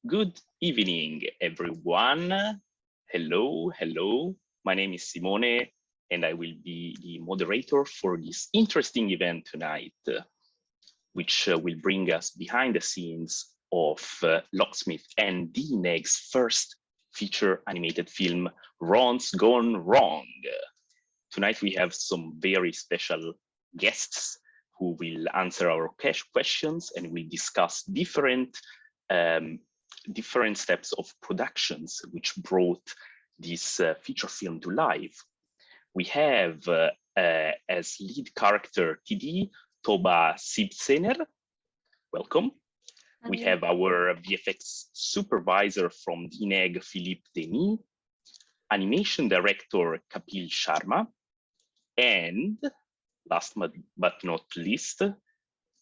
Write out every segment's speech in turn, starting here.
Good evening, everyone. Hello, hello. My name is Simone, and I will be the moderator for this interesting event tonight, which will bring us behind the scenes of Locksmith and DNEG's first feature animated film, Ron's Gone Wrong. Tonight we have some very special guests who will answer our questions, and we discuss different steps of productions which brought this feature film to life. We have as lead character TD, Toba Siebzener. Welcome. We have our VFX supervisor from DNEG, Philippe, Denis, animation director Kapil Sharma, and last but not least,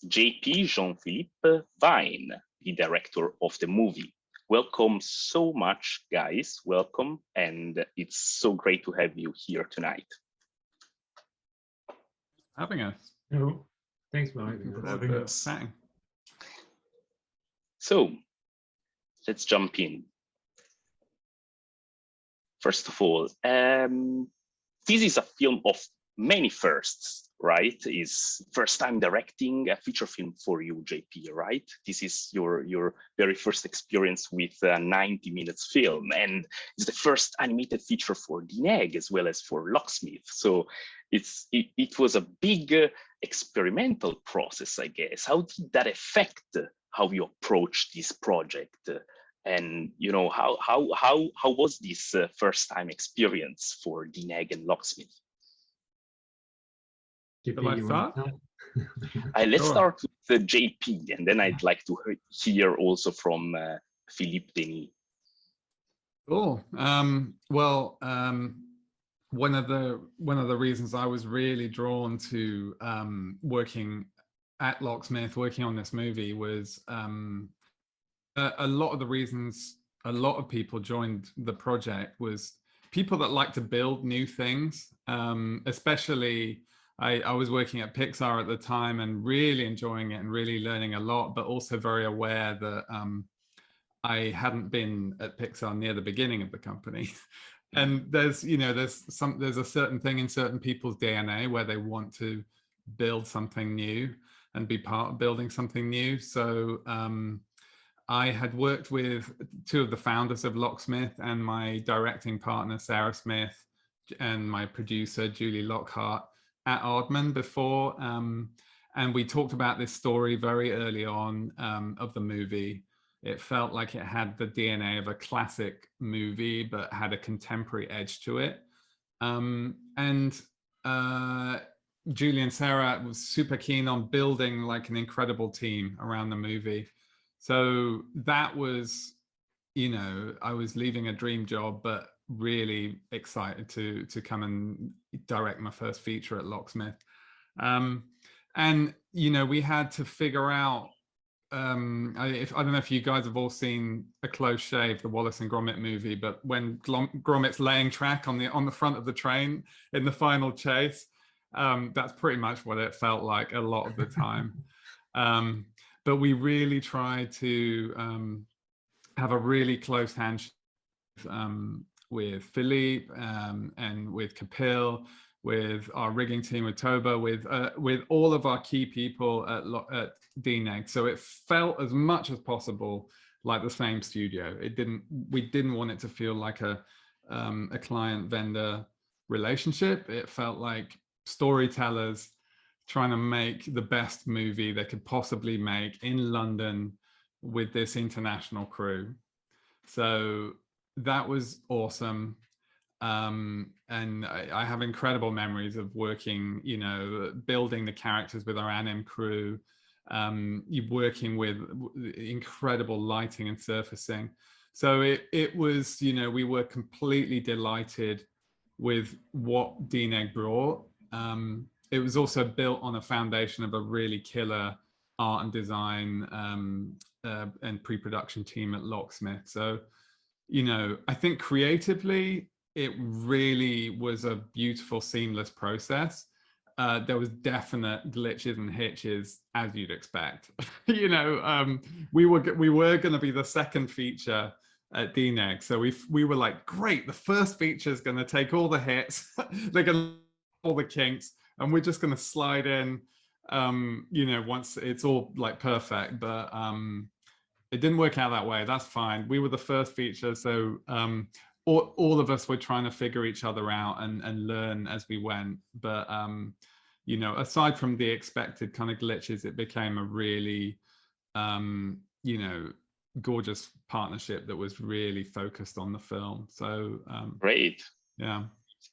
JP Jean-Philippe Vine, the director of the movie. Welcome so much, guys. Welcome, and it's so great to have you here tonight. Having us. No, thanks for having us. So let's jump in. First of all, this is a film of many firsts, right? Is first time directing a feature film for you, JP, right? This is your very first experience with a 90 minutes film, and it's the first animated feature for DNEG as well as for Locksmith. So it was a big experimental process, I guess. How did that affect how you approach this project? And you know, how was this first time experience for DNEG and Locksmith? Let's start with the JP, and then I'd like to hear also from Philippe, Denis. Cool. One of the reasons I was really drawn to working at Locksmith, working on this movie, was a lot of the reasons a lot of people joined the project was people that like to build new things, especially. I was working at Pixar at the time and really enjoying it and really learning a lot, but also very aware that I hadn't been at Pixar near the beginning of the company. And there's a certain thing in certain people's DNA where they want to build something new and be part of building something new. So I had worked with two of the founders of Locksmith and my directing partner, Sarah Smith, and my producer, Julie Lockhart, at Aardman before, and we talked about this story very early on of the movie. It felt like it had the DNA of a classic movie, but had a contemporary edge to it. And Julie and Sarah was super keen on building like an incredible team around the movie. So that was, you know, I was leaving a dream job, but really excited to come and direct my first feature at Locksmith. And you know, we had to figure out, I don't know if you guys have all seen A Close Shave, the Wallace and Gromit movie, but when Gromit's laying track on the front of the train in the final chase, that's pretty much what it felt like a lot of the time. But we really tried to have a really close handshake with Philippe and with Kapil, with our rigging team, with Toba, with all of our key people at DNEG. So it felt as much as possible like the same studio. We didn't want it to feel like a client-vendor relationship. It felt like storytellers trying to make the best movie they could possibly make in London with this international crew. So that was awesome. And I have incredible memories of working, you know, building the characters with our anim crew, working with incredible lighting and surfacing. So it was, you know, we were completely delighted with what DNEG brought. It was also built on a foundation of a really killer art and design and pre-production team at Locksmith. So, you know, I think creatively, it really was a beautiful, seamless process. there was definite glitches and hitches, as you'd expect. You know, we were going to be the second feature at DNEG, so we were like, great, the first feature is going to take all the hits, they're going to all the kinks, and we're just going to slide in, you know, once it's all like perfect. But it didn't work out that way. That's fine. We were the first feature, so all of us were trying to figure each other out and learn as we went. But you know, aside from the expected kind of glitches, it became a really you know, gorgeous partnership that was really focused on the film. So great. Yeah.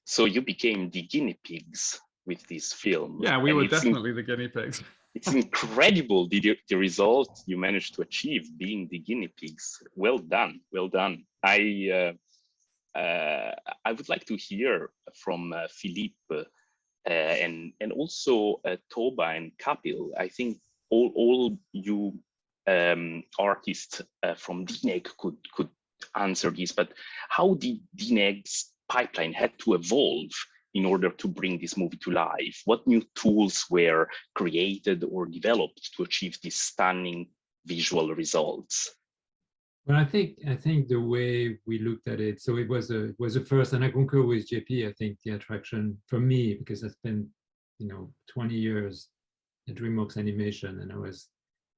So you became the guinea pigs with this film. Yeah, we were definitely the guinea pigs. It's incredible the result you managed to achieve being the guinea pigs. Well done, well done. I would like to hear from Philippe and also Toba and Kapil. I think all you artists from DNEG could answer this, but how did DNEG's pipeline had to evolve in order to bring this movie to life? What new tools were created or developed to achieve these stunning visual results? Well, I think the way we looked at it, so it was a first, and I concur with JP. I think the attraction for me, because I spent 20 years at DreamWorks Animation, and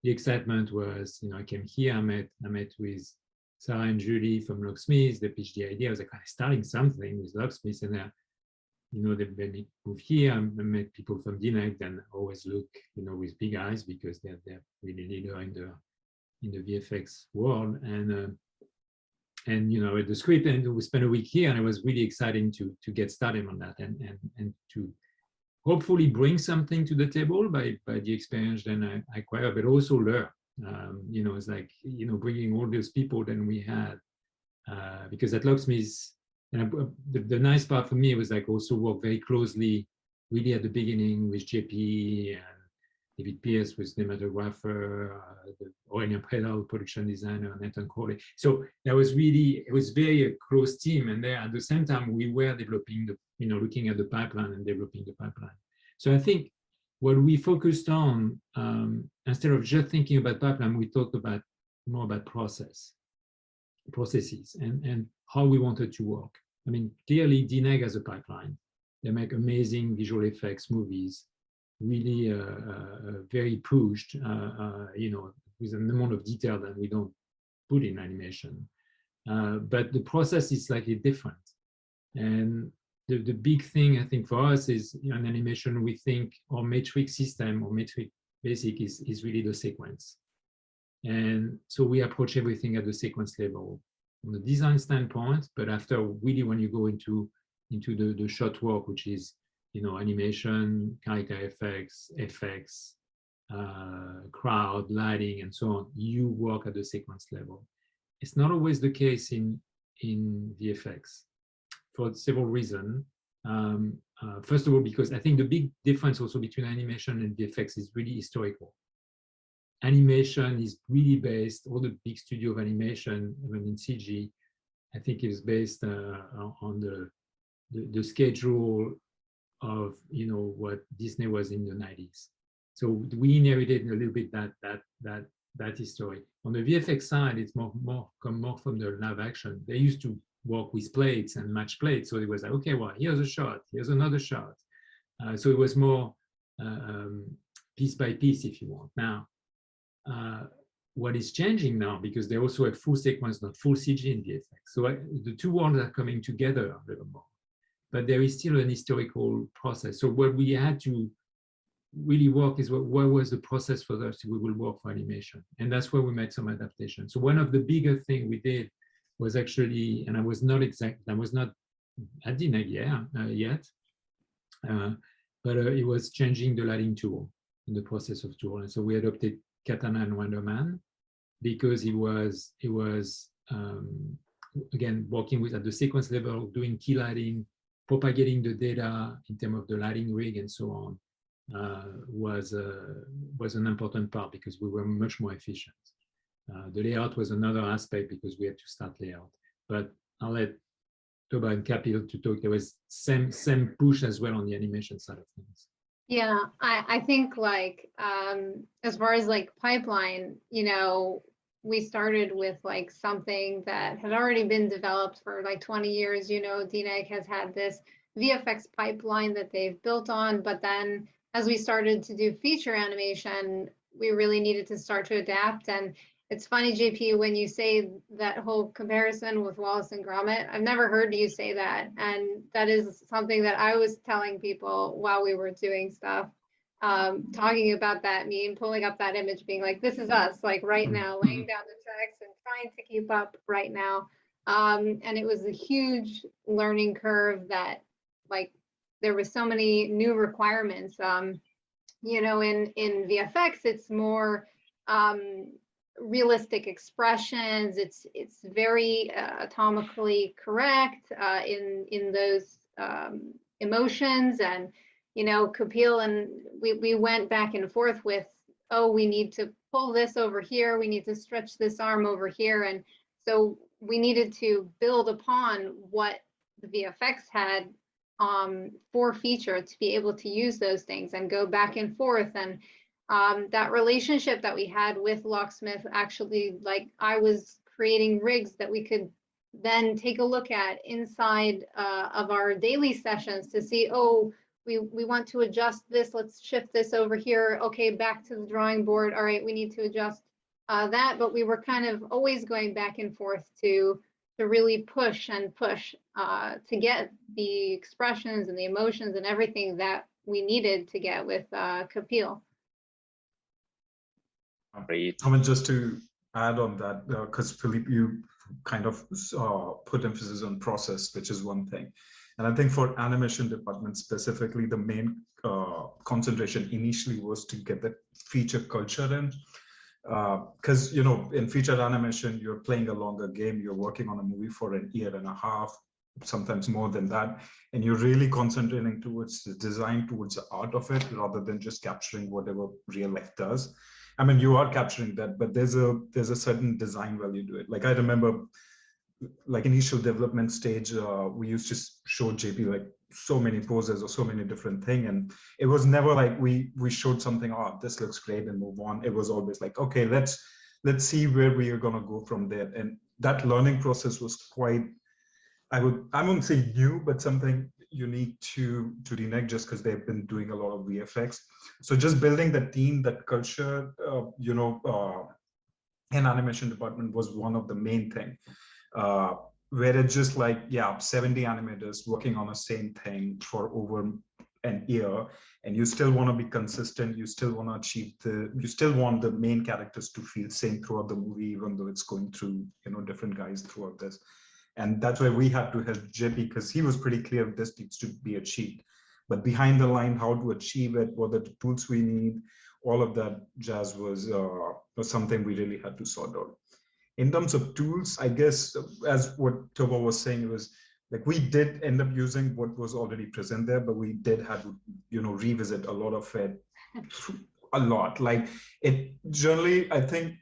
the excitement was, I came here, I met with Sarah and Julie from Locksmith. They pitched the idea. I was like, I'm starting something with Locksmith, and they moved here. I met people from DNEG, then always look, with big eyes, because they're really leader in the VFX world. And the script, and we spent a week here, and it was really exciting to get started on that and to hopefully bring something to the table by the experience then I acquired, but also learn. It's like, bringing all those people that we had, because at Locksmith, and the nice part for me was like also work very closely, really at the beginning with JP and David Pierce was cinematographer, Aurélien Prédal, production designer, Nathan Crowley. So that was really, it was very a close team. And there at the same time, we were developing looking at the pipeline and developing the pipeline. So I think what we focused on, instead of just thinking about pipeline, we talked more about processes and how we wanted to work. I mean, clearly DNEG has a pipeline. They make amazing visual effects movies, really very pushed, with an amount of detail that we don't put in animation. But the process is slightly different. And the big thing, I think, for us is in animation, we think our metric system or metric basic is really the sequence. And so we approach everything at the sequence level from the design standpoint, but after really when you go into the shot work, which is animation, character effects, crowd, lighting, and so on, you work at the sequence level. It's not always the case in VFX for several reasons. First of all, because I think the big difference also between animation and VFX is really historical. Animation is really based, all the big studio of animation, even in CG, I think is based on the schedule of what Disney was in the 90s. So we inherited a little bit that history. On the VFX side, it's more from the live action. They used to work with plates and match plates. So it was like, okay, well, here's a shot, here's another shot. So it was more piece by piece, if you want. Now, what is changing now, because they also have full sequence, not full CG in VFX. So the two worlds are coming together a little more. But there is still an historical process. So what we had to really work is what was the process for us we will work for animation. And that's where we made some adaptations. So one of the bigger things we did was actually, and I was not at DNEG yet, but it was changing the lighting tool in the process of tool. And so we adopted Katana and Wonderman because it was again, working with at the sequence level, doing key lighting, propagating the data in terms of the lighting rig and so on, was an important part because we were much more efficient. The layout was another aspect because we had to start layout. But I'll let Toba and Kapil to talk. There was same push as well on the animation side of things. Yeah, I think like as far as like pipeline, you know, we started with like something that had already been developed for like 20 years. You know, DNEG has had this VFX pipeline that they've built on, but then as we started to do feature animation, we really needed to start to adapt. And it's funny, JP, when you say that whole comparison with Wallace and Gromit, I've never heard you say that. And that is something that I was telling people while we were doing stuff, talking about that meme, pulling up that image, being like, this is us, like right now, laying down the tracks and trying to keep up right now. And it was a huge learning curve that like, there was so many new requirements. You know, in VFX, it's more, realistic expressions. It's very atomically correct in those emotions. And you know, Kapil and we went back and forth with, oh, we need to pull this over here, we need to stretch this arm over here. And so we needed to build upon what the VFX had for feature to be able to use those things and go back and forth. And that relationship that we had with Locksmith, actually, like I was creating rigs that we could then take a look at inside of our daily sessions to see, oh, we want to adjust this, let's shift this over here. Okay, back to the drawing board. All right, we need to adjust that. But we were kind of always going back and forth to really push and push to get the expressions and the emotions and everything that we needed to get with Kapil. Great. I mean, just to add on that, because Philippe, you kind of put emphasis on process, which is one thing. And I think for animation department specifically, the main concentration initially was to get the feature culture in. Because, you know, in feature animation, you're playing a longer game, you're working on a movie for a year and a half, sometimes more than that. And you're really concentrating towards the design, towards the art of it, rather than just capturing whatever real life does. I mean, you are capturing that, but there's a certain design value to it. Like I remember, like initial development stage, we used to show JP like so many poses or so many different things, and it was never like we showed something, oh, this looks great, and move on. It was always like, okay, let's see where we are gonna go from there. And that learning process was quite, I wouldn't say new, but something unique to DNEG, just because they've been doing a lot of VFX. So just building the team, that culture, you know, in animation department was one of the main thing, where it's just like, yeah, 70 animators working on the same thing for over an year, and you still want to be consistent, you still want to achieve you still want the main characters to feel same throughout the movie, even though it's going through, you know, different guys throughout this. And that's why we had to help JP, because he was pretty clear this needs to be achieved. But behind the line, how to achieve it, what are the tools we need, all of that jazz was something we really had to sort out. In terms of tools, I guess, as what Toba was saying, it was like we did end up using what was already present there, but we did have to, you know, revisit a lot of it, a lot. Like it generally, I think,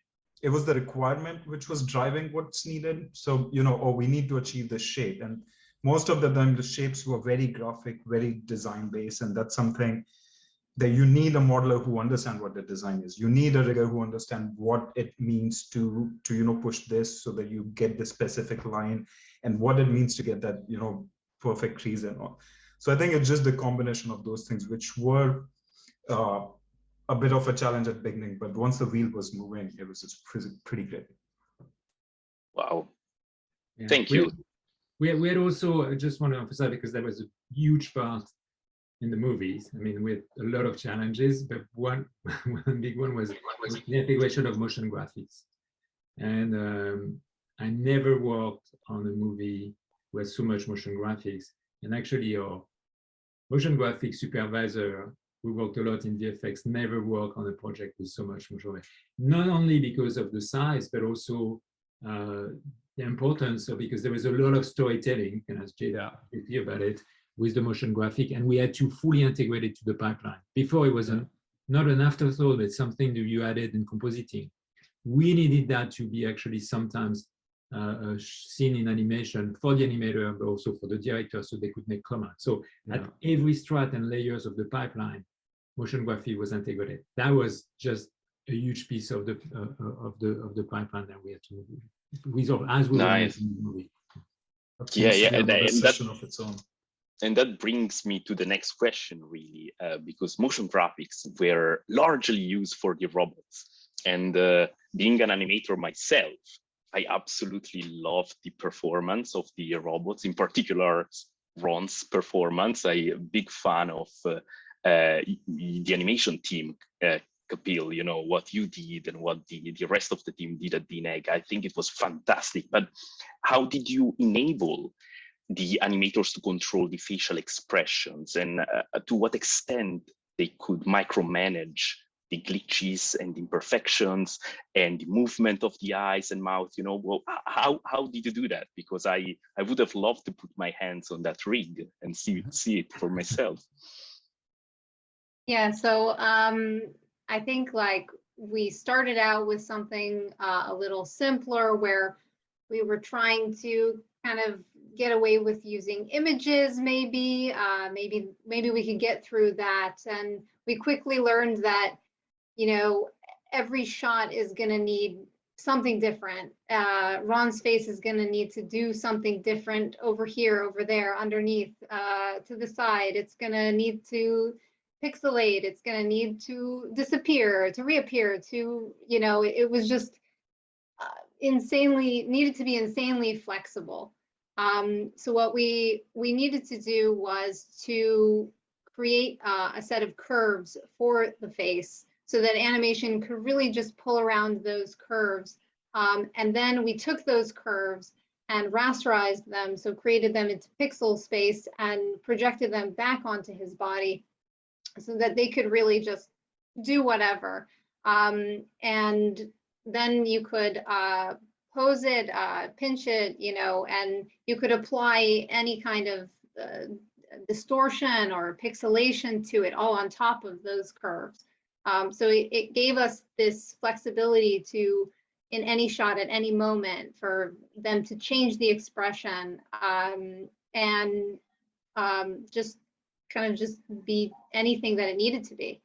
it was the requirement which was driving what's needed. So, you know, oh, we need to achieve this shape. And most of the time, the shapes were very graphic, very design based. And that's something that you need a modeler who understands what the design is. You need a rigger who understands what it means to you know, push this so that you get the specific line, and what it means to get that, you know, perfect crease and all. So I think it's just the combination of those things which were a bit of a challenge at the beginning, but once the wheel was moving, it was just pretty great. Wow. Yeah. Thank you. We had also, I just want to emphasize, because there was a huge part in the movies. I mean, with a lot of challenges, but one big one was the integration of motion graphics. And I never worked on a movie with so much motion graphics. And actually, our motion graphics supervisor, we worked a lot in VFX, never worked on a project with so much motion graphics. Not only because of the size, but also the importance of, because there was a lot of storytelling, and as Jada about it, with the motion graphic, and we had to fully integrate it to the pipeline. Before, it was not an afterthought, but something that you added in compositing. We needed that to be actually sometimes seen in animation for the animator, but also for the director, so they could make comments. So at every strat and layers of the pipeline, motion graphy was integrated. That was just a huge piece of the pipeline that we had to resolve as we were making the movie. Yeah, and that of its own. And that brings me to the next question, really, because motion graphics were largely used for the robots. And being an animator myself, I absolutely love the performance of the robots, in particular Ron's performance. I'm a big fan of the animation team, Kapil, you know, what you did and what the rest of the team did at DNEG. I think it was fantastic. But how did you enable the animators to control the facial expressions, and to what extent they could micromanage the glitches and imperfections and the movement of the eyes and mouth? You know, well, how did you do that? Because I would have loved to put my hands on that rig and see it for myself. Yeah, so I think like we started out with something a little simpler, where we were trying to kind of get away with using images, maybe we could get through that. And we quickly learned that, you know, every shot is going to need something different. Ron's face is going to need to do something different over here, over there, underneath, to the side. It's going to need to pixelate. It's going to need to disappear, to reappear, to, you know, it was just needed to be insanely flexible. So what we needed to do was to create a set of curves for the face, so that animation could really just pull around those curves. And then we took those curves and rasterized them, so created them into pixel space and projected them back onto his body, so that they could really just do whatever. And then you could pose it, pinch it, you know, and you could apply any kind of distortion or pixelation to it, all on top of those curves. So it gave us this flexibility to, in any shot at any moment, for them to change the expression and just kind of just be anything that it needed to be.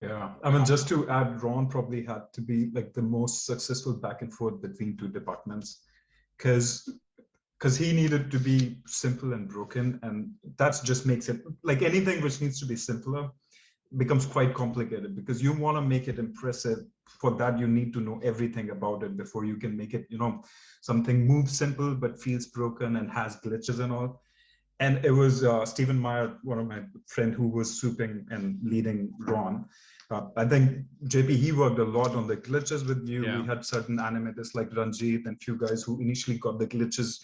Yeah, I mean, just to add, Ron probably had to be like the most successful back and forth between two departments, because he needed to be simple and broken, and that just makes it, like anything which needs to be simpler becomes quite complicated, because you want to make it impressive. For that, you need to know everything about it before you can make it, you know, something moves simple but feels broken and has glitches and all. And it was Stephen Meyer, one of my friend, who was swooping and leading Ron. I think JP, he worked a lot on the glitches with you. Yeah. We had certain animators like Ranjit and few guys who initially got the glitches.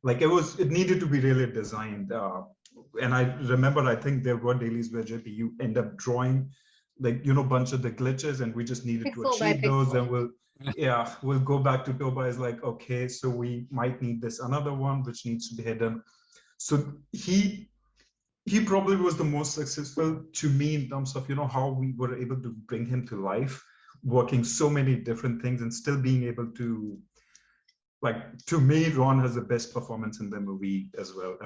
Like it needed to be really designed. And I remember, I think there were dailies where JP, you end up drawing, like, you know, bunch of the glitches, and we just needed to achieve those. And we'll go back to Toba is like, okay, so we might need this another one, which needs to be hidden. So he probably was the most successful to me in terms of, you know, how we were able to bring him to life, working so many different things and still being able to, like, to me, Ron has the best performance in the movie as well.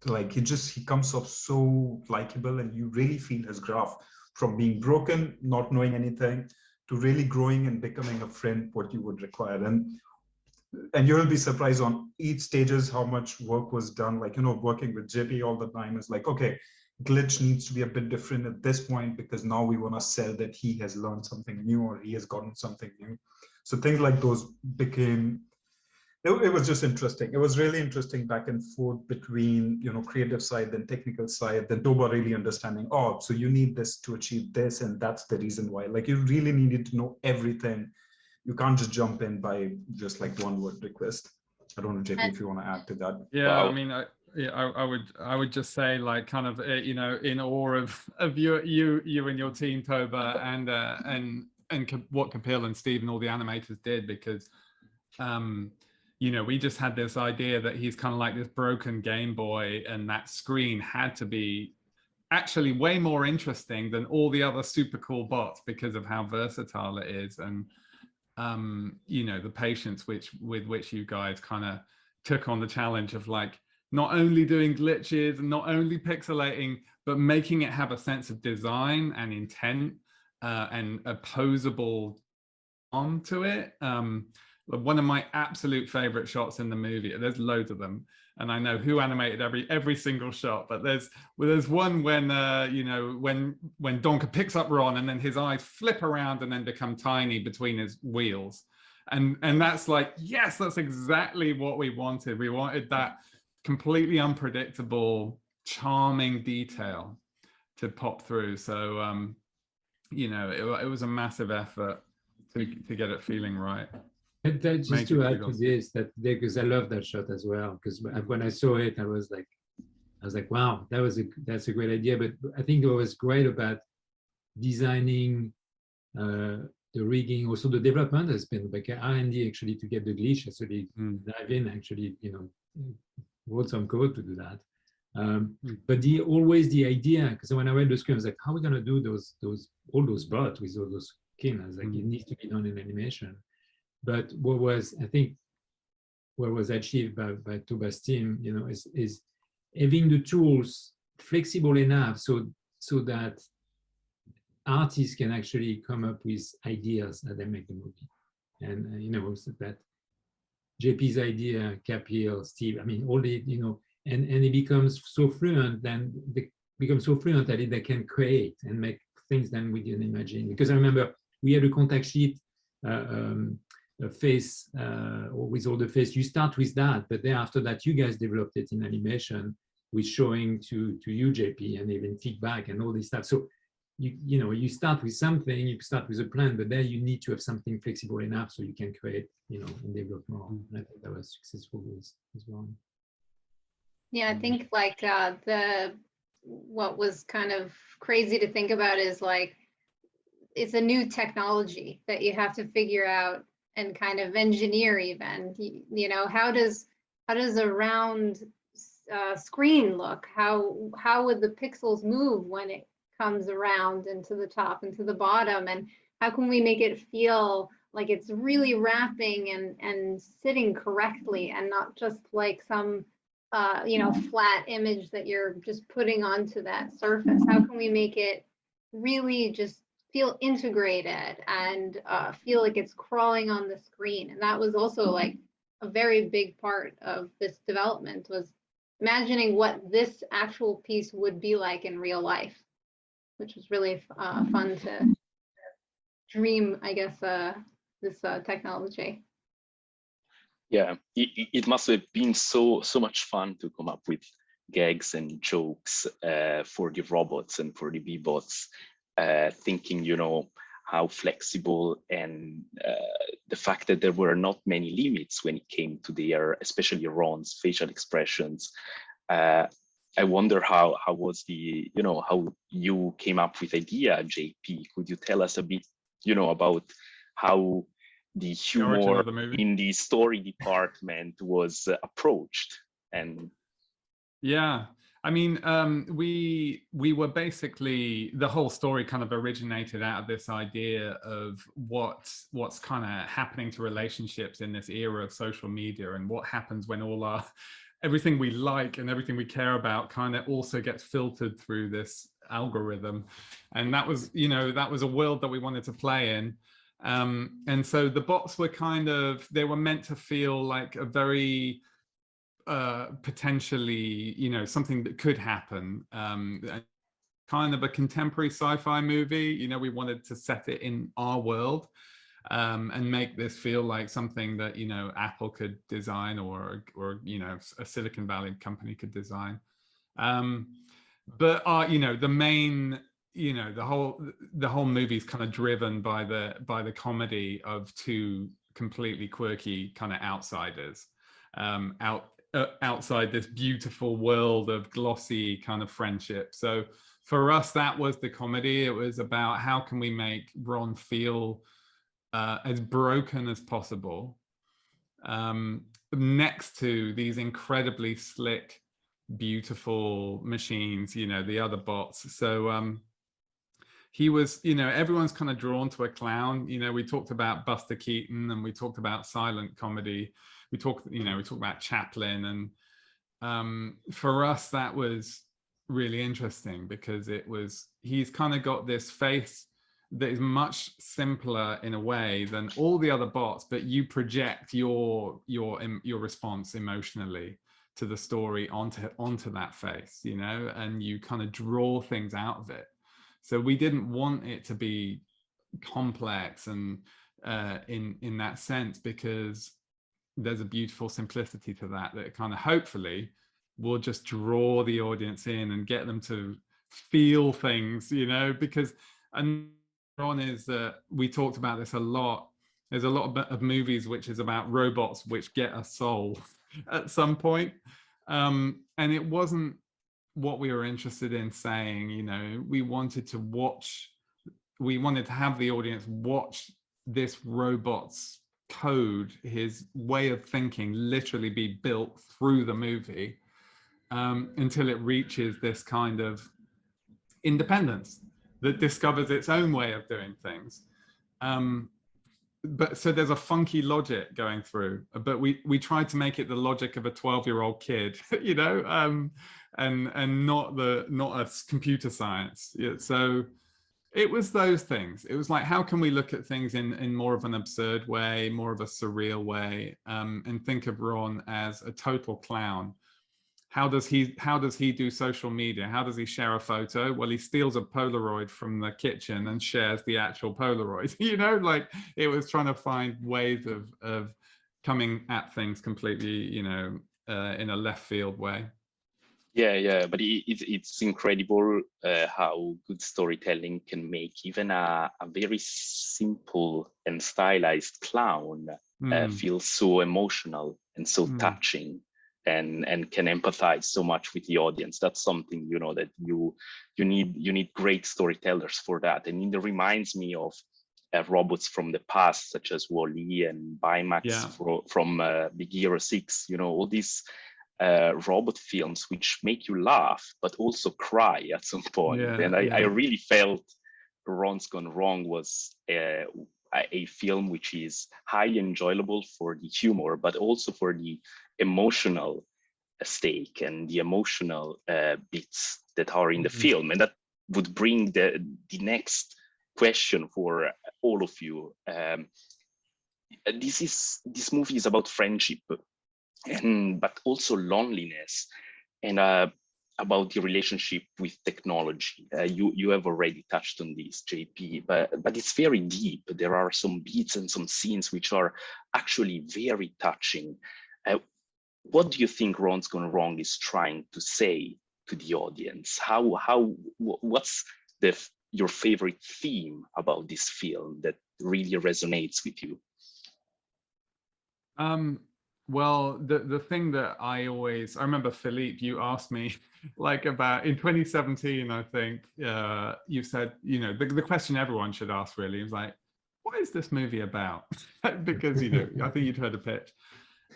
Like he comes off so likable, and you really feel his graph from being broken, not knowing anything, to really growing and becoming a friend, what you would require. And you'll be surprised on each stages how much work was done. Like, you know, working with JP all the time is like, okay, glitch needs to be a bit different at this point, because now we want to sell that he has learned something new or he has gotten something new. So things like those became, it was just interesting. It was really interesting back and forth between, you know, creative side, then technical side, then Toba really understanding, oh, so you need this to achieve this, and that's the reason why. Like, you really needed to know everything. You can't just jump in by just like one word request. I don't know, JP, if you want to add to that. Yeah, wow. I mean, I would just say, like, kind of, you know, in awe of you and your team, Toba, and what Kapil and Steve and all the animators did, because, you know, we just had this idea that he's kind of like this broken Game Boy, and that screen had to be actually way more interesting than all the other super cool bots because of how versatile it is. And you know, the patience with which you guys kind of took on the challenge of, like, not only doing glitches and not only pixelating, but making it have a sense of design and intent and a posable onto it. One of my absolute favorite shots in the movie, there's loads of them, and I know who animated every single shot, but there's one when you know, when Donka picks up Ron and then his eyes flip around and then become tiny between his wheels, and that's like, yes, that's exactly what we wanted. We wanted that completely unpredictable, charming detail to pop through. So you know, it was a massive effort to get it feeling right. And that, just to add to this, because I love that shot as well, because when I saw it, I was like, wow, that's a great idea. But I think what was great about designing the rigging, also the development has been like R&D actually to get the glitch. Actually dive in, actually, you know, wrote some code to do that. But always the idea, because when I read the script, I was like, how are we gonna do all those bots with all those skin? I was like, it needs to be done in animation. But what was achieved by Toba's team, you know, is having the tools flexible enough so that artists can actually come up with ideas as they make the movie. And you know, so that JP's idea, Kapil, Steve, I mean, all the, you know, and he becomes so fluent, then they become so fluent that they can create and make things that we didn't imagine. Because I remember we had a contact sheet, a face, or with all the face. You start with that, but then after that, you guys developed it in animation with showing to you, JP, and even feedback and all this stuff. So you know, you start with something, you start with a plan, but then you need to have something flexible enough so you can create, you know, and develop more. And I think that was successful as well. Yeah, I think like what was kind of crazy to think about is like, it's a new technology that you have to figure out and kind of engineer even. You know, how does a round screen look? How would the pixels move when it comes around and to the top and to the bottom? And how can we make it feel like it's really wrapping and sitting correctly and not just like some you know, flat image that you're just putting onto that surface? How can we make it really just feel integrated and feel like it's crawling on the screen? And that was also like a very big part of this development, was imagining what this actual piece would be like in real life, which was really fun to dream, I guess, this technology. Yeah, it must have been so much fun to come up with gags and jokes for the robots and for the B-bots, thinking, you know, how flexible, and the fact that there were not many limits when it came to their, especially Ron's facial expressions. I wonder how was the, you know, how you came up with idea, JP? Could you tell us a bit, you know, about how the humor in the story department was approached? And yeah, I mean, we were basically, the whole story kind of originated out of this idea of what's kind of happening to relationships in this era of social media, and what happens when all our everything we like and everything we care about kind of also gets filtered through this algorithm. And that was, you know, that was a world that we wanted to play in. And so the bots were kind of, they were meant to feel like a very potentially, you know, something that could happen, kind of a contemporary sci-fi movie. You know, we wanted to set it in our world, and make this feel like something that, you know, Apple could design, or you know, a Silicon Valley company could design. But you know, the main, you know, the whole movie is kind of driven by the comedy of two completely quirky kind of outsiders outside this beautiful world of glossy kind of friendship. So for us, that was the comedy. It was about how can we make Ron feel as broken as possible, next to these incredibly slick, beautiful machines, you know, the other bots. So he was, you know, everyone's kind of drawn to a clown. You know, we talked about Buster Keaton, and we talked about silent comedy. We talked about Chaplin, and for us, that was really interesting, because he's kind of got this face that is much simpler in a way than all the other bots, but you project your response emotionally to the story onto that face, you know, and you kind of draw things out of it. So we didn't want it to be complex and in that sense, because there's a beautiful simplicity to that kind of hopefully will just draw the audience in and get them to feel things, you know, because and on is that we talked about this a lot. There's a lot of movies which is about robots which get a soul at some point, and it wasn't what we were interested in saying. You know, we wanted to have the audience watch this robot's code, his way of thinking, literally be built through the movie until it reaches this kind of independence that discovers its own way of doing things. But so there's a funky logic going through, but we tried to make it the logic of a 12-year-old kid, you know, and not a computer science. Yeah, so it was those things. It was like, how can we look at things in more of an absurd way, more of a surreal way, and think of Ron as a total clown. How does he do social media? How does he share a photo? Well, he steals a Polaroid from the kitchen and shares the actual Polaroid. You know, like it was trying to find ways of coming at things completely, you know, in a left field way. Yeah, but it's incredible how good storytelling can make even a very simple and stylized clown feel so emotional and so touching. And can empathize so much with the audience. That's something, you know, that you need great storytellers for that. And it reminds me of robots from the past, such as Wall-E and Baymax from Big Hero 6. You know, all these robot films which make you laugh but also cry at some point. And I really felt Ron's Gone Wrong was a film which is highly enjoyable for the humor, but also for the emotional stake and the emotional bits that are in the film. And that would bring the next question for all of you. This movie is about friendship, but also loneliness, and about the relationship with technology. You have already touched on this, JP, but it's very deep. There are some beats and some scenes which are actually very touching. What do you think Ron's Gone Wrong is trying to say to the audience? What's your favorite theme about this film that really resonates with you? Well, the thing that I remember, Philippe, you asked me like about in 2017, I think you said, you know, the question everyone should ask really is like, what is this movie about? Because, you know, I think you'd heard the pitch.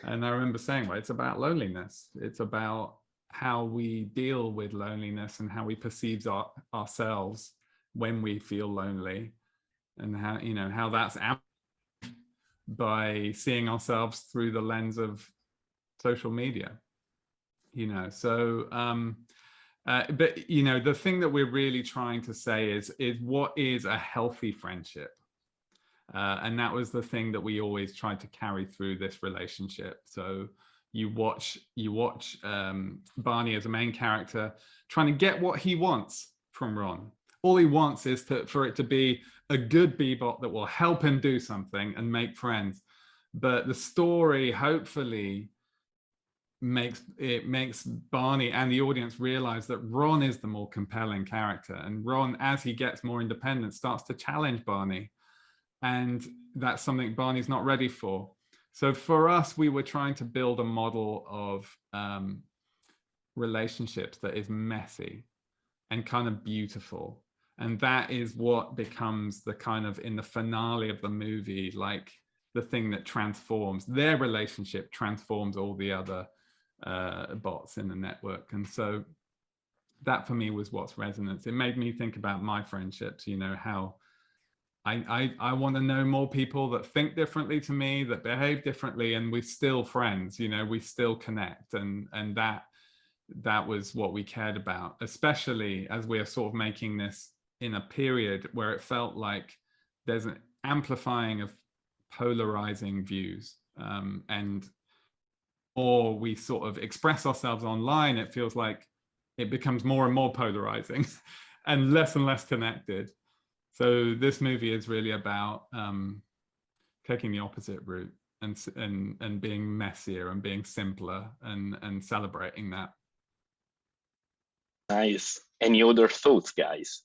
And I remember saying, well, it's about loneliness. It's about how we deal with loneliness and how we perceive ourselves when we feel lonely, and how, you know, how that's out by seeing ourselves through the lens of social media, you know. So but you know, the thing that we're really trying to say is what is a healthy friendship, and that was the thing that we always tried to carry through this relationship. So you watch Barney as a main character trying to get what he wants from Ron. All he wants is for it to be a good Bebop that will help him do something and make friends. But the story hopefully makes Barney and the audience realize that Ron is the more compelling character. And Ron, as he gets more independent, starts to challenge Barney. And that's something Barney's not ready for. So for us, we were trying to build a model of relationships that is messy and kind of beautiful. And that is what becomes the kind of, in the finale of the movie, like the thing that transforms their relationship, transforms all the other bots in the network. And so that for me was what's resonance. It made me think about my friendships, you know, how I want to know more people that think differently to me, that behave differently, and we're still friends, you know, we still connect. And that that was what we cared about, especially as we're sort of making this in a period where it felt like there's an amplifying of polarizing views, and or we sort of express ourselves online, it feels like it becomes more and more polarizing and less connected. So this movie is really about taking the opposite route and being messier and being simpler and celebrating that. Nice. Any other thoughts, guys,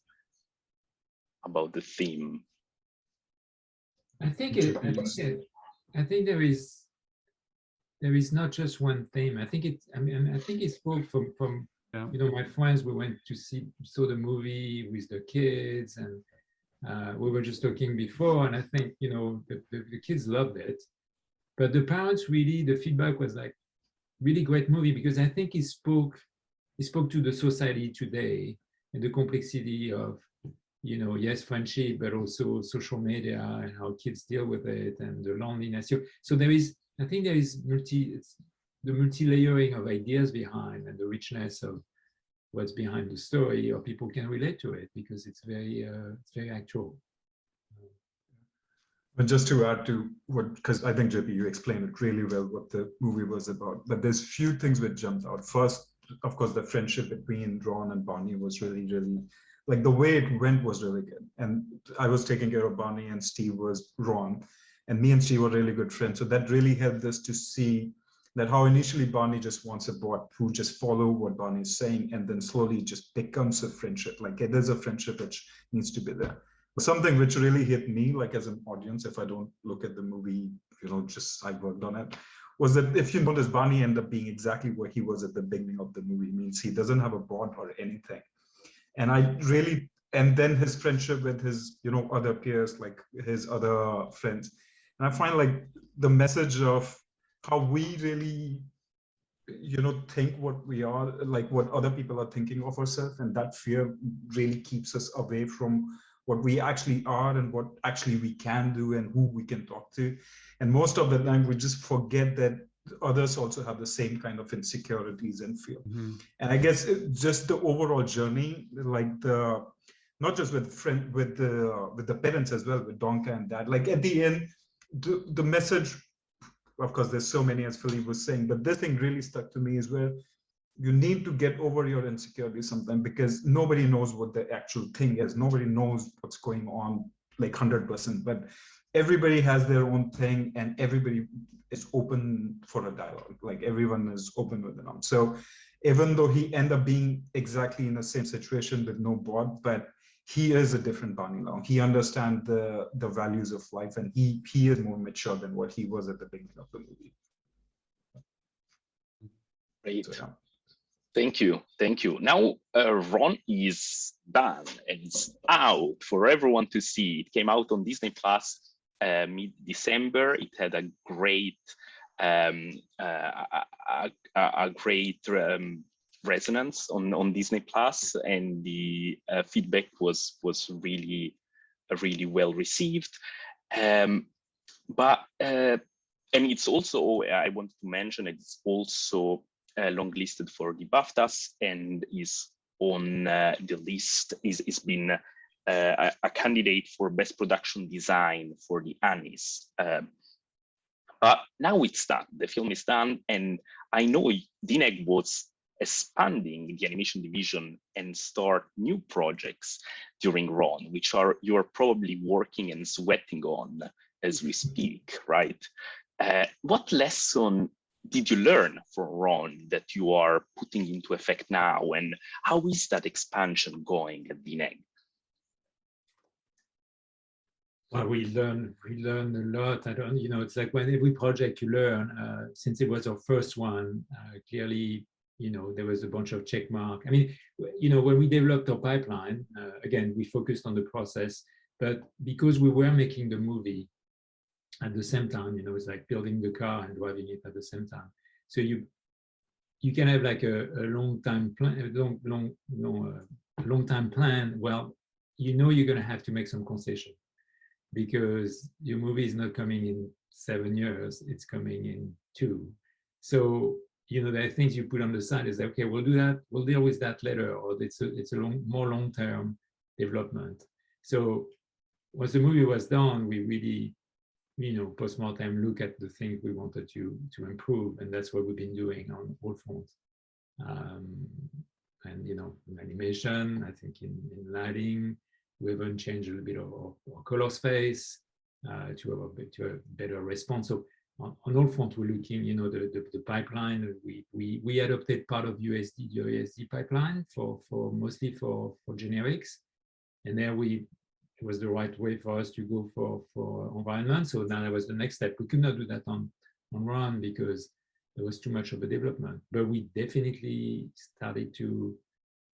about the theme? I think there is not just one theme. I think it spoke from yeah. You know, my friends, we went to saw the movie with the kids, and we were just talking before, and I think, you know, the kids loved it, but the parents really, the feedback was like, really great movie, because I think it spoke to the society today and the complexity of, you know, yes, friendship, but also social media and how kids deal with it and the loneliness. So there is, I think there is the multi-layering of ideas behind, and the richness of what's behind the story, or people can relate to it because it's very actual. But just to add to what, because I think, JP, you explained it really well what the movie was about, but there's few things which jumped out. First, of course, the friendship between Ron and Barney was really, really, like the way it went was really good. And I was taking care of Barney and Steve was Ron, and me and Steve were really good friends. So that really helped us to see that how initially Barney just wants a bot who just follow what Barney is saying, and then slowly just becomes a friendship. Like there's a friendship which needs to be there. Something which really hit me, like as an audience, if I don't look at the movie, you know, just I worked on it, was that if you notice, Barney ended up being exactly what he was at the beginning of the movie. Means he doesn't have a bond or anything. And I really, and then his friendship with his, you know, other peers, like his other friends. And I find like the message of how we really, you know, think what we are, like what other people are thinking of ourselves, and that fear really keeps us away from what we actually are and what actually we can do and who we can talk to. And most of the time we just forget that others also have the same kind of insecurities and fear. Mm-hmm. And I guess just the overall journey, like the, not just with the parents as well, with Donka and Dad, like at the end, the message, of course, there's so many, as Philippe was saying, but this thing really stuck to me is where you need to get over your insecurity sometimes, because nobody knows what the actual thing is. Nobody knows what's going on like 100%, but everybody has their own thing, and everybody is open for a dialogue. Like everyone is open with them. So even though he ended up being exactly in the same situation with no bot, but he is a different Barney now. He understands the values of life, and he is more mature than what he was at the beginning of the movie. Great. So, yeah. Thank you. Thank you. Now, Ron is done and it's out for everyone to see. It came out on Disney Plus mid-December. It had a great, resonance on Disney Plus, and the feedback was really well received. But and it's also, I wanted to mention, it's also longlisted for the BAFTAs and is on the list, is been a candidate for Best Production Design for the Annies. But now it's done, the film is done, and I know DNEG was expanding the animation division and start new projects during Ron, which you are probably working and sweating on as we speak, right? What lesson did you learn from Ron that you are putting into effect now, and how is that expansion going at DNEG? Well, we learn a lot. I don't, you know, it's like when every project you learn. Since it was our first one, clearly, you know, there was a bunch of check mark. I mean, you know, when we developed our pipeline, again, we focused on the process, but because we were making the movie at the same time, you know, it's like building the car and driving it at the same time. So you can have like a long time plan, long time plan. Well, you know, you're going to have to make some concession, because your movie is not coming in 7 years, it's coming in 2. So you know, there are things you put on the side. Is okay, we'll do that. We'll deal with that later, or it's a more long-term development. So once the movie was done, we really, you know, post-mortem look at the things we wanted to improve, and that's what we've been doing on all fronts. And you know, in animation, I think in lighting, we even changed a little bit of our color space to have a better response. So on all fronts, we're looking, you know, the pipeline. We adopted part of the USD pipeline for mostly for generics, and there it was the right way for us to go for environment. So now that was the next step. We could not do that on Run because there was too much of a development, but we definitely started to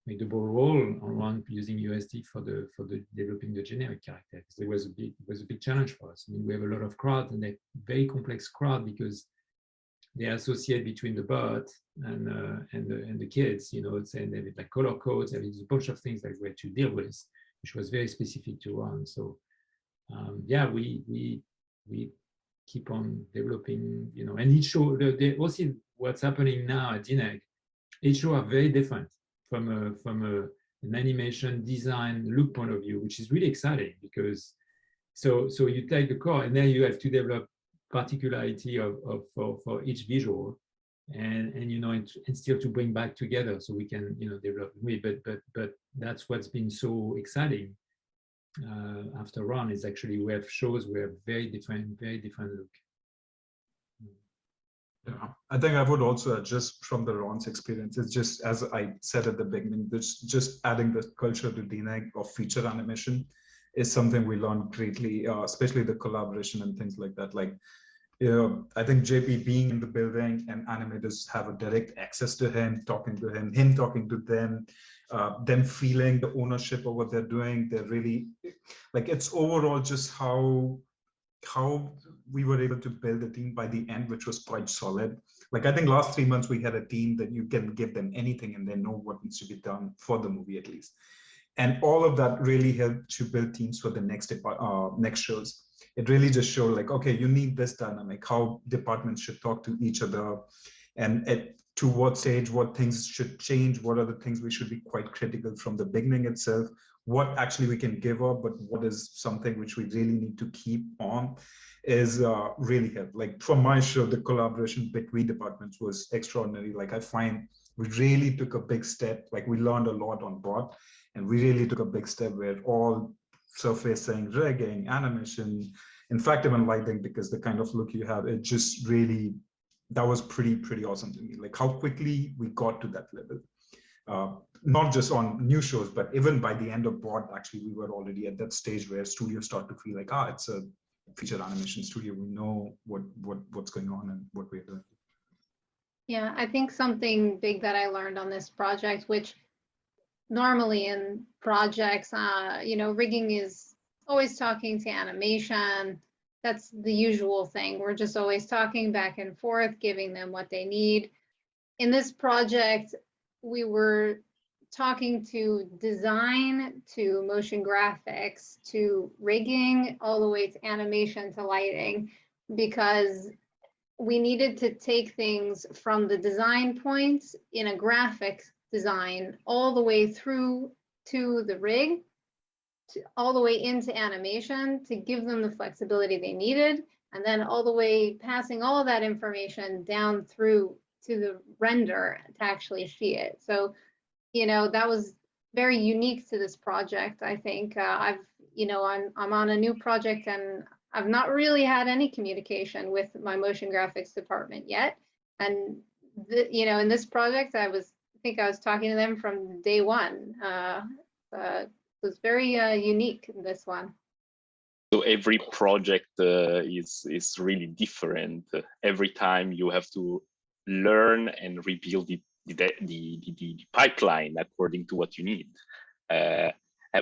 make the ball roll on Run using USD for the developing the generic character. It was a big challenge for us. I mean, we have a lot of crowd, and they're very complex crowd because they associate between the bot and the kids. You know, and they have like color codes. There is a bunch of things that we had to deal with, which was very specific to Run. So yeah, we keep on developing, you know, and each show, also what's happening now at DNEG, each show are very different from an animation design look point of view, which is really exciting because so you take the core and then you have to develop particularity for each visual and you know, and still to bring back together so we can, you know, develop but that's what's been so exciting after Run is actually we have shows where very different look. Yeah, I think I would also just from the Ron's experience, it's just as I said at the beginning, just adding the culture to DNEG of feature animation is something we learned greatly, especially the collaboration and things like that. Like, you know, I think JP being in the building and animators have a direct access to him, talking to him talking to them feeling the ownership of what they're doing. They're really like, it's overall just how we were able to build a team by the end, which was quite solid. Like, I think last 3 months we had a team that you can give them anything and they know what needs to be done for the movie at least. And all of that really helped to build teams for the next shows. It really just showed like, okay, you need this dynamic, how departments should talk to each other, and to what stage, what things should change, what are the things we should be quite critical from the beginning itself, what actually we can give up, but what is something which we really need to keep on is really helped. Like from my show, the collaboration between departments was extraordinary. Like I find we really took a big step, like we learned a lot on board and we really took a big step where all surfacing, rigging, animation, in fact, even lighting, because the kind of look you have, it just really, that was pretty awesome to me. Like how quickly we got to that level. Not just on new shows, but even by the end of Board, actually, we were already at that stage where studios start to feel like, it's a feature animation studio. We know what's going on and what we're doing. Yeah, I think something big that I learned on this project, which normally in projects, you know, rigging is always talking to animation. That's the usual thing. We're just always talking back and forth, giving them what they need. In this project, we were talking to design, to motion graphics, to rigging, all the way to animation, to lighting, because we needed to take things from the design points in a graphic design all the way through to the rig, all the way into animation to give them the flexibility they needed, and then all the way passing all of that information down through to the render to actually see it. So, you know, that was very unique to this project. I think I'm on a new project and I've not really had any communication with my motion graphics department yet. And you know, in this project, I think I was talking to them from day one. It was very unique, this one. So every project is really different. Every time you have to learn and rebuild the pipeline according to what you need.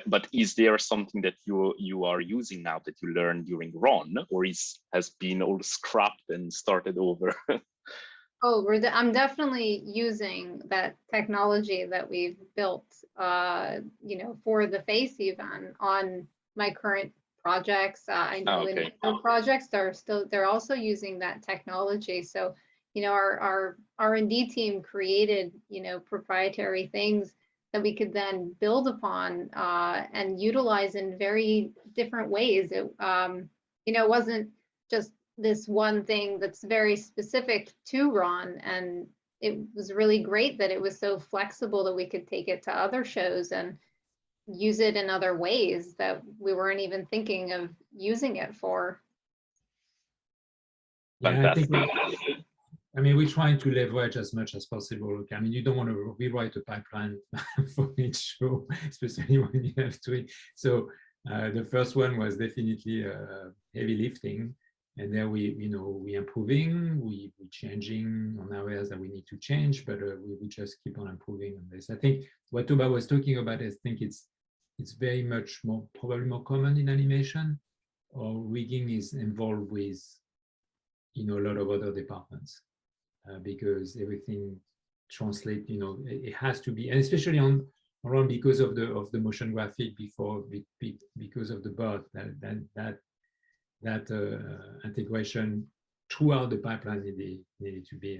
But is there something that you are using now that you learned during Run, or has been all scrapped and started over? Oh, I'm definitely using that technology that we've built, you know, for the face even on my current projects. I know in other projects they're also using that technology. So, our R&D team created, proprietary things that we could then build upon and utilize in very different ways. It wasn't just this one thing that's very specific to Ron, and it was really great that it was so flexible that we could take it to other shows and use it in other ways that we weren't even thinking of using it for. Yeah, we're trying to leverage as much as possible. I mean, you don't want to rewrite a pipeline for each show, especially when you have to. So the first one was definitely heavy lifting, and then we improving, we changing on areas that we need to change, but we just keep on improving on this. I think what Toba was talking about, I think it's very much probably more common in animation, or rigging is involved with a lot of other departments. Because everything translate, it has to be, and especially around because of the motion graphic because of the bot, that integration throughout the pipeline needed to be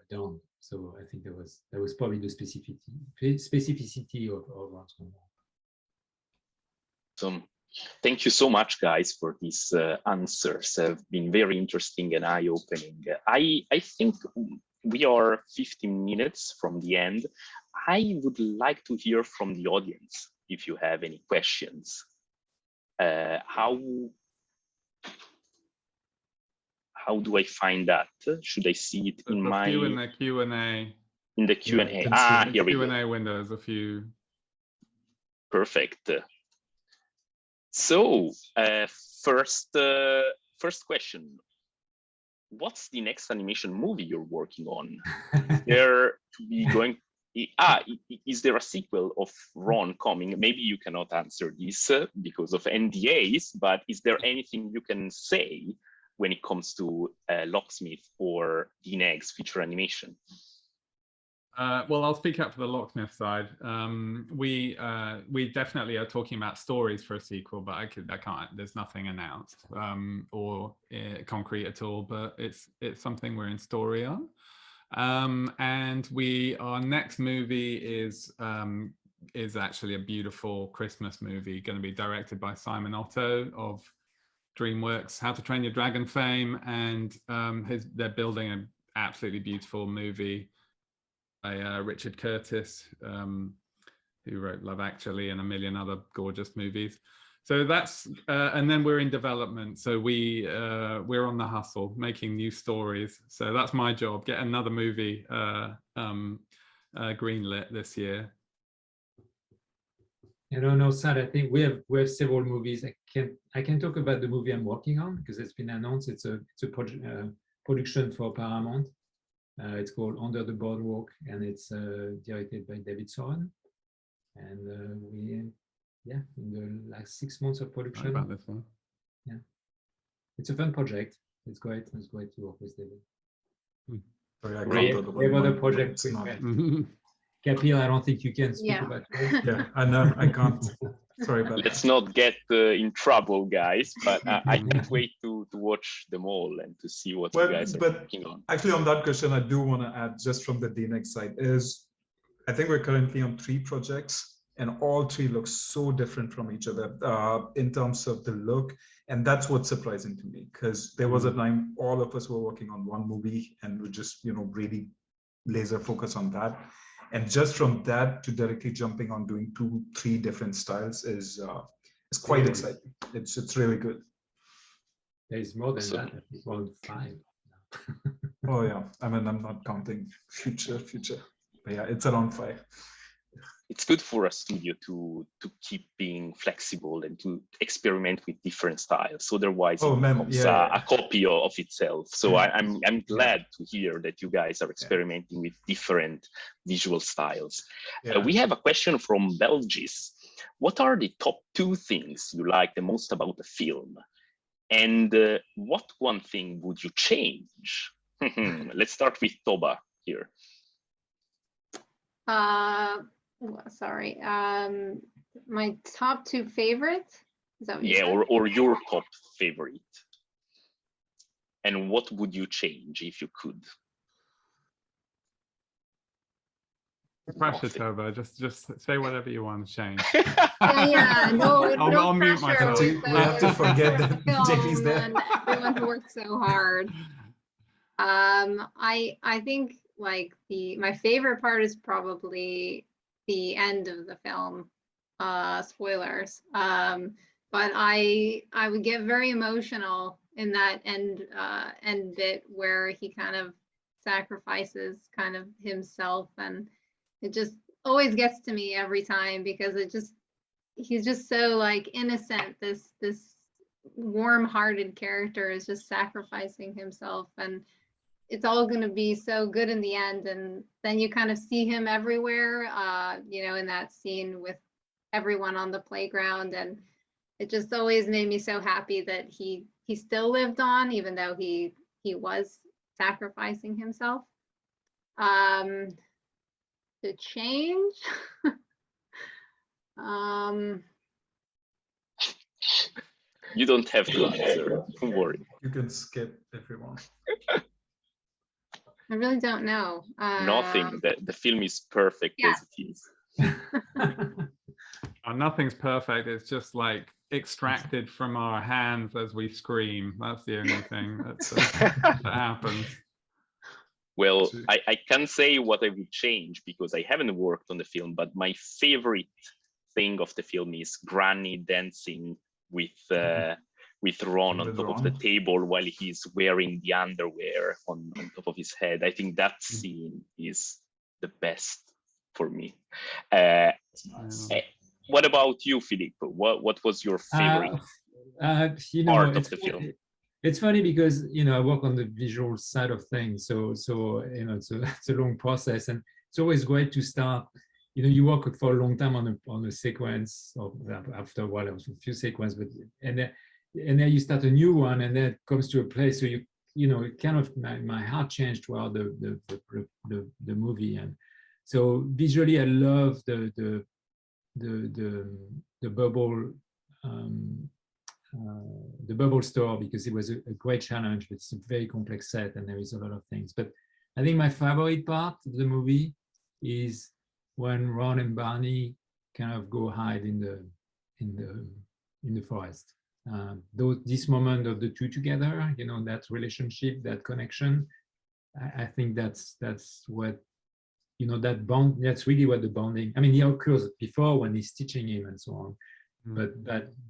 done. So I think that was probably the specificity of Ron's. So thank you so much, guys, for these answers. Have been very interesting and eye-opening. I think we are 15 minutes from the end. I would like to hear from the audience if you have any questions. How do I find that? Should I see it in my Q&A? In the Q&A. Here we go. Q&A window is a few. Perfect. So first question, what's the next animation movie you're working on? Is there a sequel of Ron coming? Maybe you cannot answer this because of NDAs, but is there anything you can say when it comes to Locksmith or DNEG's feature animation? Well, I'll speak up for the Locksmith side. We definitely are talking about stories for a sequel, but I can't. There's nothing announced or concrete at all. But it's something we're in story on. And our next movie is actually a beautiful Christmas movie, going to be directed by Simon Otto of DreamWorks, How to Train Your Dragon fame, and they're building an absolutely beautiful movie by Richard Curtis, who wrote Love Actually and a million other gorgeous movies. So that's, and then we're in development. So we're on the hustle, making new stories. So that's my job, get another movie greenlit this year. No, Sad, I think we have several movies. I can talk about the movie I'm working on because it's been announced. It's a production for Paramount. It's called Under the Boardwalk, and it's directed by David Soren. And in the last 6 months of production. About this one. Yeah, it's a fun project. It's great. It's great to work with David. We have other projects. Kapil, I don't think you can speak about it. Yeah, I know, I can't. Sorry about Let's that. not get in trouble, guys, but I can't wait to watch them all and to see what you guys are working on. Actually, on that question, I do want to add, just from the DNEG side, is I think we're currently on 3 projects, and all 3 look so different from each other in terms of the look. And that's what's surprising to me, because there was a time all of us were working on one movie and we just, really laser focus on that. And just from that to directly jumping on doing 2-3 different styles is quite exciting. It's really good. There's more than that. I think more than 5. Oh yeah, I mean, I'm not counting future, but yeah, it's around 5. It's good for a studio to keep being flexible and to experiment with different styles. Otherwise, it becomes a copy of itself. So I'm glad to hear that you guys are experimenting with different visual styles. We have a question from Belgis. What are the top 2 things you like the most about the film? And what one thing would you change? Let's start with Toba here. Sorry, my top 2 favorites? Is that what you said? Or your top favorite. and what would you change if you could? Pressure, Toba. Just say whatever you want to change. Yeah, no, I'll mute pressure myself. with We have to forget that film Jenny's there. and everyone who worked so hard. I think like my favorite part is probably the end of the film. Spoilers. But I would get very emotional in that end bit where he kind of sacrifices kind of himself, and it just always gets to me every time because he's just so like innocent. This warm-hearted character is just sacrificing himself, and it's all going to be so good in the end. And then you kind of see him everywhere, you know, in that scene with everyone on the playground, and it just always made me so happy that he still lived on, even though he was sacrificing himself. To change, You don't have to answer. Don't worry. You can skip if you want. I really don't know. Nothing. The film is perfect Yeah. as it is. Nothing's perfect. It's just like extracted from our hands as we scream. That's the only thing that happens. Well, I can't say what I would change because I haven't worked on the film, but my favorite thing of the film is Granny dancing with Ron on top of the table while he's wearing the underwear on top of his head. I think that scene is the best for me. What about you, Philippe? What was your favorite you know, part of the film? It's funny because, you know, I work on the visual side of things. So you know, it's a long process, and it's always great to start. You know, you work for a long time on a sequence, or after a while, a few sequences, but and then you start a new one, and then it comes to a place. So you know, it kind of my heart changed throughout the movie, and so visually, I love the bubble. The bubble store, because it was a great challenge. It's a very complex set and there is a lot of things. But I think my favorite part of the movie is when Ron and Barney kind of go hide in the forest. This moment of the two together, you know, that relationship, that connection, I think that's what, you know, that bond, that's really what the bonding, I mean, it occurs before when he's teaching him and so on. But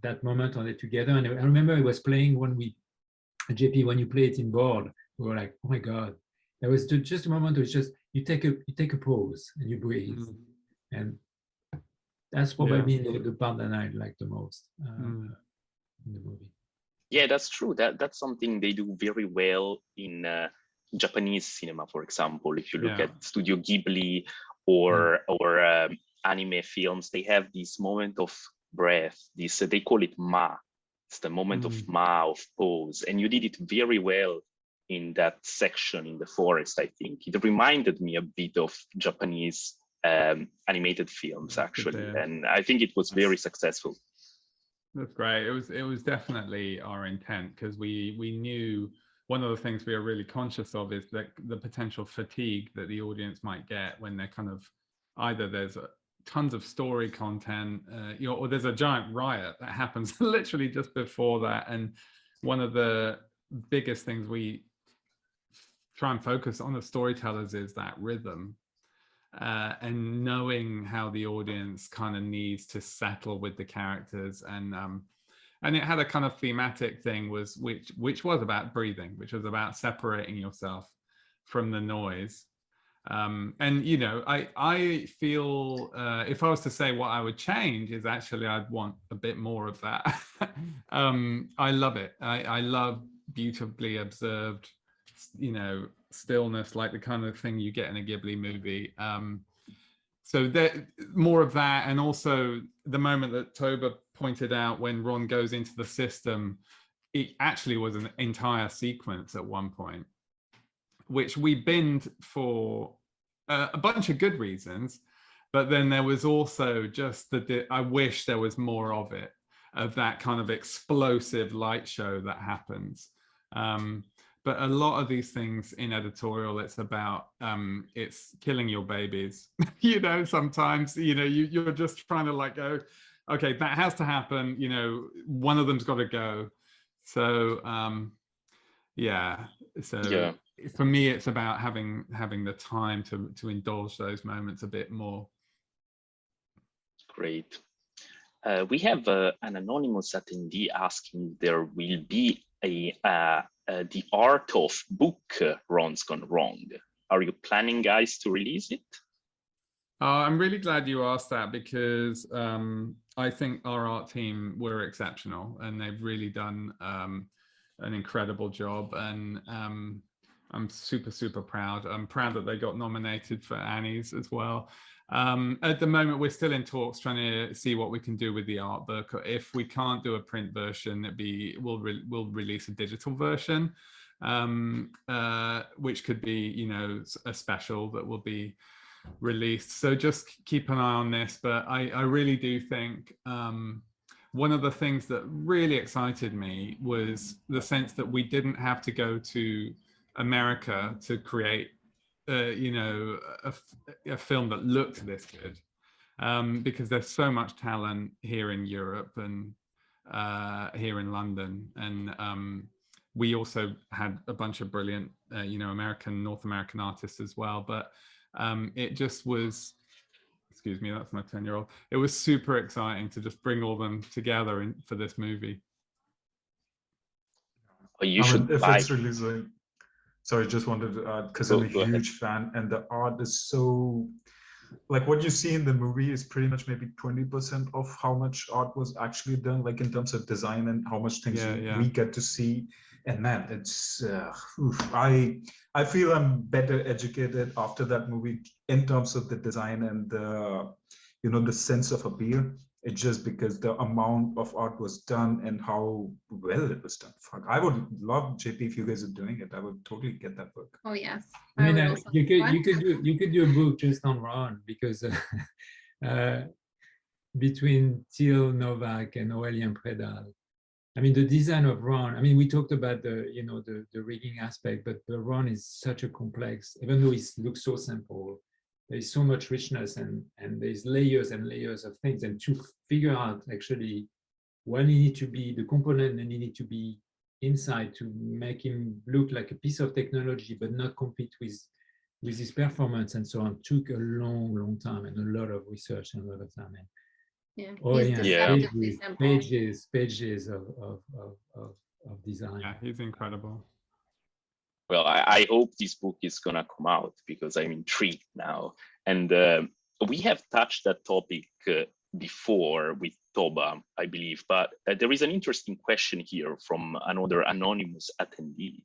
that moment on it together, and I remember it was playing when JP, when you play it in board, we were like, oh my God, there was just a moment where it's just you take a pause and you breathe, and that's probably the part that I like the most in the movie. Yeah, that's true. That's something they do very well in Japanese cinema, for example. If you look at Studio Ghibli or anime films, they have this moment of breath. This they call it ma. It's the moment of ma, of pause, and you did it very well in that section in the forest. I think it reminded me a bit of Japanese animated films, actually, and I think it was very successful. That's great. It was definitely our intent, because we knew one of the things we are really conscious of is that the potential fatigue that the audience might get when they're kind of either there's tons of story content, you know, or there's a giant riot that happens literally just before that. And one of the biggest things we try and focus on as storytellers is that rhythm, and knowing how the audience kind of needs to settle with the characters. And it had a kind of thematic thing which was about breathing, which was about separating yourself from the noise. And you know, I feel if I was to say what I would change is actually I'd want a bit more of that. I love it. I love beautifully observed, you know, stillness, like the kind of thing you get in a Ghibli movie. So there, more of that, and also the moment that Toba pointed out when Ron goes into the system, it actually was an entire sequence at one point, which we binned for a bunch of good reasons, but then there was also just I wish there was more of it, of that kind of explosive light show that happens. but a lot of these things in editorial, it's about it's killing your babies. You know, sometimes, you know, you're just trying to like go, okay, that has to happen, you know, one of them's got to go. So yeah, so Yeah. for me it's about having the time to indulge those moments a bit more. Great. We have an anonymous attendee asking if there will be the art of book Ron's Gone Wrong. Are you planning, guys, to release it? I'm really glad you asked that, because I think our art team were exceptional and they've really done an incredible job, and I'm super proud. I'm proud that they got nominated for Annie's as well. At the moment, we're still in talks trying to see what we can do with the art book. If we can't do a print version, we'll release a digital version, which could be, you know, a special that will be released. So just keep an eye on this. But I really do think one of the things that really excited me was the sense that we didn't have to go to America to create you know, a film that looked this good, because there's so much talent here in Europe and here in London, and we also had a bunch of brilliant, you know, North American artists as well. But it just was, excuse me, that's my 10-year-old. It was super exciting to just bring all them together for this movie. Or you should if buy. it's releasing. Sorry, just wanted to add, because I'm a huge fan, and the art is so, like, what you see in the movie is pretty much maybe 20% of how much art was actually done, like in terms of design and how much things we get to see. And man, it's I feel I'm better educated after that movie in terms of the design and the, you know, the sense of appeal. It's just because the amount of art was done and how well it was done. Fuck, I would love, JP, if you guys are doing it. I would totally get that book. Oh yes. I mean, you could do a book just on Ron, because between Till Novak and Aurélien Prédal, I mean, the design of Ron. I mean, we talked about the, you know, the rigging aspect, but the Ron is such a complex. Even though it looks so simple, there's so much richness, and there's layers and layers of things, and to figure out actually when you need to be the component and you need to be inside to make him look like a piece of technology but not compete with his performance and so on, took a long time and a lot of research and a lot of time. Yeah, oh yeah, pages of design. Yeah, he's incredible. Well, I hope this book is gonna come out, because I'm intrigued now. And we have touched that topic before with Toba, I believe, but there is an interesting question here from another anonymous attendee.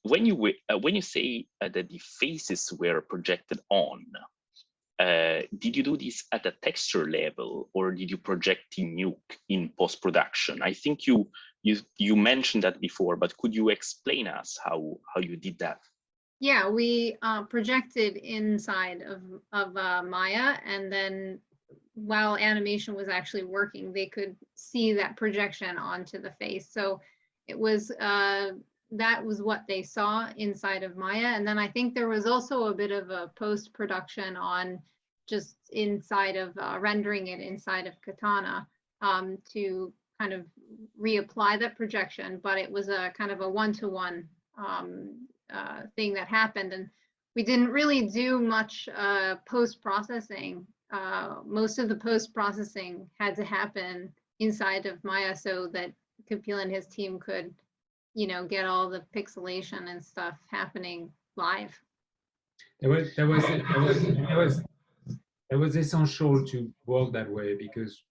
When you say that the faces were projected on, did you do this at a texture level, or did you project in Nuke in post-production? I think you mentioned that before, but could you explain us how you did that? Yeah, we projected inside of Maya, and then while animation was actually working, they could see that projection onto the face. So it was that was what they saw inside of Maya. And then I think there was also a bit of a post-production on just inside of rendering it inside of Katana to kind of reapply that projection, but it was a kind of a one-to-one thing that happened, and we didn't really do much post-processing. Most of the post-processing had to happen inside of Maya so that Kapil and his team could, you know, get all the pixelation and stuff happening live. It was essential to work that way, because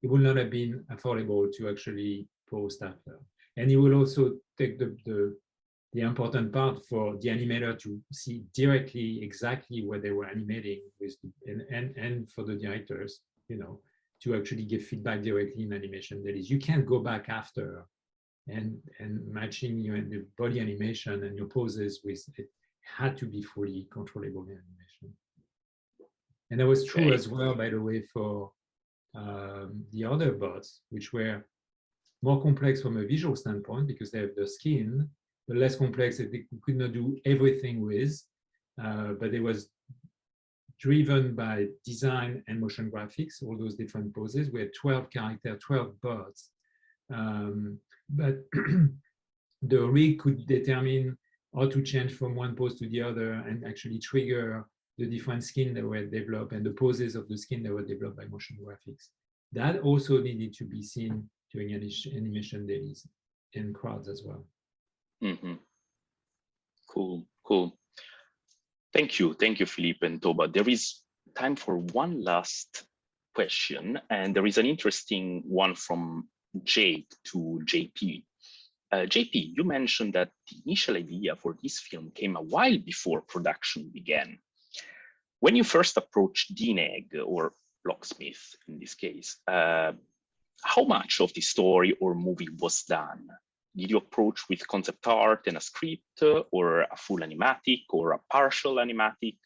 it would not have been affordable to actually post after, and it will also take the important part for the animator to see directly exactly what they were animating with, and for the directors, you know, to actually give feedback directly in animation. That is, you can't go back after and matching your the body animation and your poses with it had to be fully controllable in animation. And that was true as well, by the way, for the other bots, which were more complex from a visual standpoint, because they have the skin, the less complex that they could not do everything with, but it was driven by design and motion graphics, all those different poses. We had 12 characters, 12 birds. But the rig could determine how to change from one pose to the other and actually trigger the different skin that were developed and the poses of the skin that were developed by motion graphics. That also needed to be seen during animation dailies and crowds as well. Mm-hmm. Cool, cool. Thank you, Philippe and Toba. There is time for one last question, and there is an interesting one from Jake to JP. JP, you mentioned that the initial idea for this film came a while before production began. When you first approached DNEG, or Locksmith in this case, how much of the story or movie was done? Did you approach with concept art and a script, or a full animatic, or a partial animatic?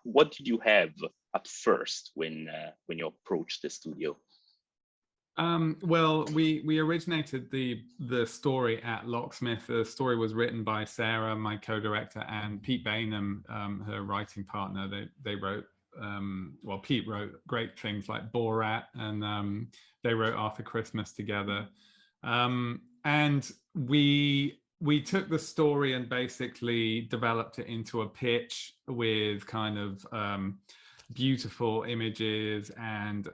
What did you have at first when you approached the studio? Well, we originated the story at Locksmith. The story was written by Sarah, my co-director, and Pete Bainham, her writing partner. They wrote, well, Pete wrote great things like Borat, and they wrote After Christmas together. And we took the story and basically developed it into a pitch with kind of beautiful images and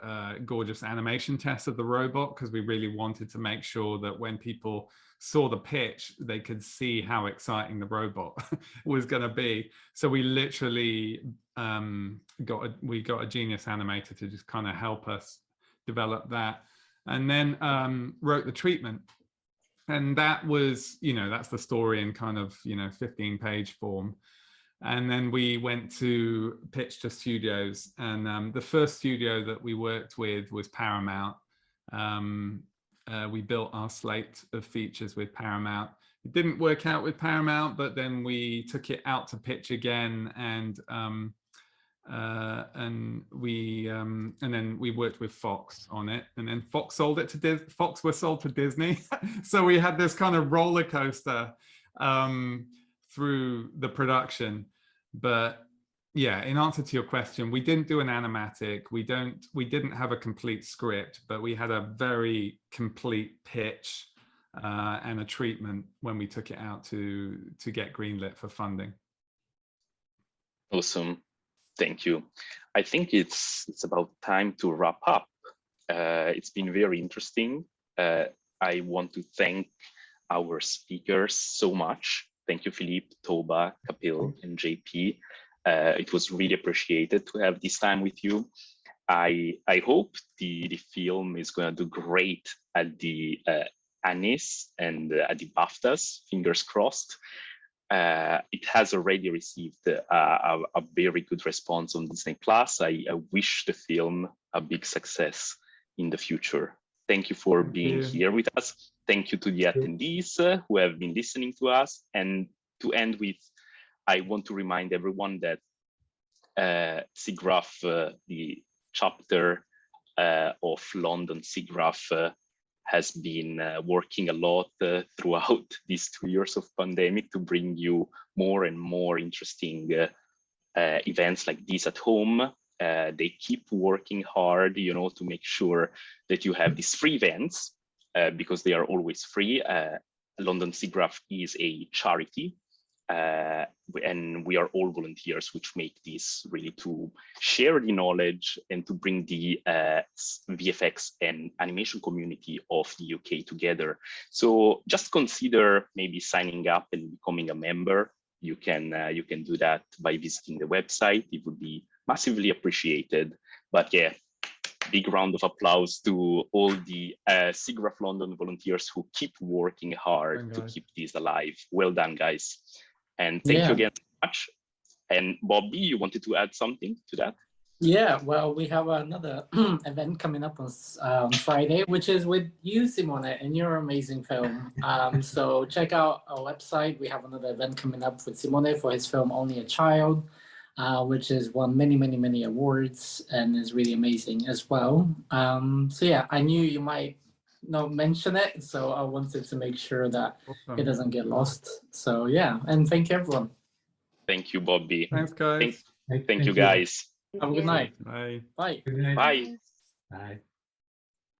gorgeous animation tests of the robot, because we really wanted to make sure that when people saw the pitch, they could see how exciting the robot was going to be. So we literally got a genius animator to just kind of help us develop that, and then wrote the treatment. And that was, that's the story in kind of, 15-page form. And then we went to pitch to studios, and the first studio that we worked with was Paramount. We built our slate of features with Paramount. It didn't work out with Paramount, but then we took it out to pitch again, and then we worked with Fox on it, and then Fox sold it to Fox was sold to Disney. So we had this kind of roller coaster through the production. But yeah, in answer to your question, we didn't do an animatic. We didn't have a complete script, but we had a very complete pitch and a treatment when we took it out to get greenlit for funding. Awesome. Thank you. I think it's about time to wrap up. It's been very interesting. I want to thank our speakers so much. Thank you, Philippe, Toba, Kapil, and JP. It was really appreciated to have this time with you. I hope the film is going to do great at the Annies and at the BAFTAs, fingers crossed. It has already received a very good response on Disney+. I wish the film a big success in the future. Thank you for being here with us. Thank you to the attendees who have been listening to us. And to end with, I want to remind everyone that SIGGRAPH, the chapter of London SIGGRAPH, has been working a lot throughout these 2 years of pandemic to bring you more and more interesting events like this at home. They keep working hard, to make sure that you have these free events because they are always free. London SIGGRAPH is a charity, and we are all volunteers, which make this really to share the knowledge and to bring the VFX and animation community of the UK together. So just consider maybe signing up and becoming a member. You can do that by visiting the website. It would be massively appreciated. But yeah, big round of applause to all the SIGGRAPH London volunteers who keep working hard to keep this alive. Well done, guys. And thank you again so much. And Bobby, you wanted to add something to that? Yeah, well, we have another event coming up on Friday, which is with you, Simone, and your amazing film. So check out our website. We have another event coming up with Simone for his film Only a Child, which has won many awards and is really amazing as well. So yeah, I knew you might not mention it, so I wanted to make sure that Awesome. it doesn't get lost. So yeah, and thank you everyone. Thank you, Bobby. Thanks, guys. Thank you, guys. Have a good night. Bye. Bye. Good night. Bye. Bye.